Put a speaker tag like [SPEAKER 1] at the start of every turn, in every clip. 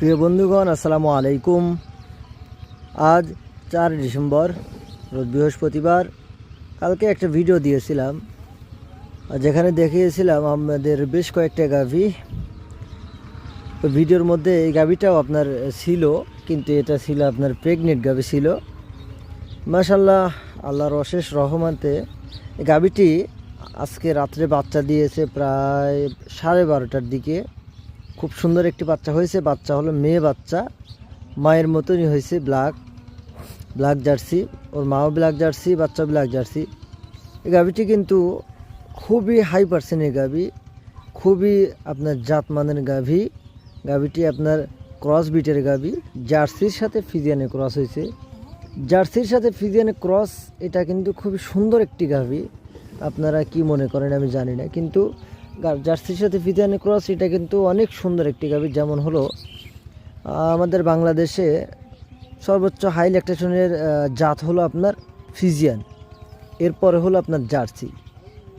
[SPEAKER 1] প্রিয় বন্ধুগণ, আসসালামু আলাইকুম। আজ 4 ডিসেম্বর, রোজ বৃহস্পতিবার। কালকে একটা ভিডিও দিয়েছিলাম যেখানে দেখিয়েছিলাম আমাদের বেশ কয়েকটা গাভী। ভিডিওর মধ্যে এই গাভীটাও আপনার ছিল, কিন্তু এটা ছিল আপনার প্রেগনেন্ট গাভী ছিল। মাশাআল্লাহ, আল্লাহর অশেষ রহমতে এই গাভীটি আজকে রাত্রে বাচ্চা দিয়েছে প্রায় 12:30টার দিকে। খুব সুন্দর একটি বাচ্চা হয়েছে। বাচ্চা হলো মেয়ে বাচ্চা, মায়ের মতনই হয়েছে, ব্ল্যাক জার্সি। ওর মাও ব্ল্যাক জার্সি, বাচ্চা ব্ল্যাক জার্সি। এই গাভীটি কিন্তু খুবই হাই পার্সেন্টের গাভী, খুবই আপনার জাতমানের গাভী। গাভীটি আপনার ক্রস বিটের গাভী, জার্সির সাথে ফিজিয়ানে ক্রস হয়েছে। জার্সির সাথে ফিজিয়ানে ক্রস, এটা কিন্তু খুবই সুন্দর একটি গাভী। আপনারা কি মনে করেন আমি জানি না, কিন্তু জার্সির সাথে ফিজিয়ানে ক্রস এটা কিন্তু অনেক সুন্দর একটি গাভী। যেমন হলো আমাদের বাংলাদেশে সর্বোচ্চ হাই ল্যাকটেশনের জাত হলো আপনার ফিজিয়ান, এরপরে হলো আপনার জার্সি।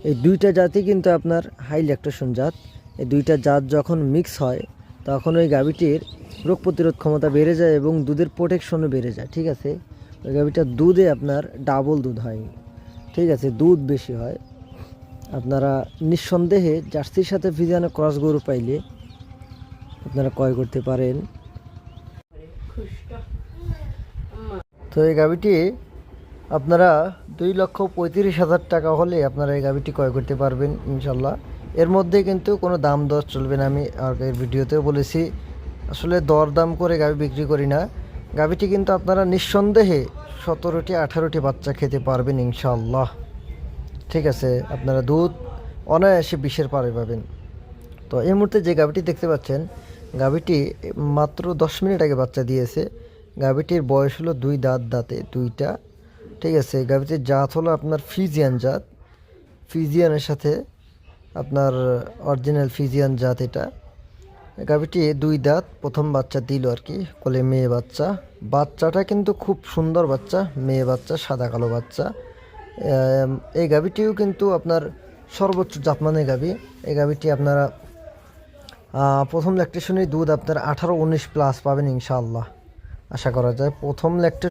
[SPEAKER 1] এই দুইটা জাতই কিন্তু আপনার হাই ল্যাকটেশন জাত। এই দুইটা জাত যখন মিক্স হয় তখন ওই গাভীটির রোগ প্রতিরোধ ক্ষমতা বেড়ে যায় এবং দুধের প্রোটেকশনও বেড়ে যায়। ঠিক আছে, ওই গাভীটার দুধে আপনার ডাবল দুধ হয়, ঠিক আছে, দুধ বেশি হয়। আপনারা নিঃসন্দেহে জার্সির সাথে ফিজিয়ানে ক্রস গরু পাইলে আপনারা ক্রয় করতে পারেন। তো এই গাভীটি আপনারা 2,35,000 টাকা হলে আপনারা এই গাভীটি ক্রয় করতে পারবেন ইনশাল্লাহ। এর মধ্যে কিন্তু কোনো দাম দর চলবে না। আমি আগের ভিডিওতেও বলেছি, আসলে দরদাম করে গাভী বিক্রি করি না। গাভীটি কিন্তু আপনারা নিঃসন্দেহে 17টি 18টি বাচ্চা খেতে পারবেন ইনশাল্লাহ। ঠিক আছে, আপনারা দুধ অনায়াসে 20-এর পারে পাবেন। তো এই মুহূর্তে যে গাভীটি দেখতে পাচ্ছেন, গাভীটি মাত্র 10 মিনিট আগে বাচ্চা দিয়েছে। গাভীটির বয়স হলো 2 দাঁতে 2টা। ঠিক আছে, গাভীটির জাত হলো আপনার ফিজিয়ান জাত, ফিজিয়ানের সাথে আপনার অরিজিনাল ফিজিয়ান জাত এটা। গাভীটি 2 দাঁত, প্রথম বাচ্চা দিল আর কি, কোলে মেয়ে বাচ্চা। বাচ্চাটা কিন্তু খুব সুন্দর বাচ্চা, মেয়ে বাচ্চা, সাদা কালো বাচ্চা। এই গাভীটিও কিন্তু আপনার সর্বোচ্চ জাতমানের গাভী। এই গাভীটি আপনারা প্রথম ল্যাকটেশনের দুধ আপনার 18-19 প্লাস পাবেন ইনশাআল্লাহ, আশা করা যায়। প্রথম ল্যাকটেশন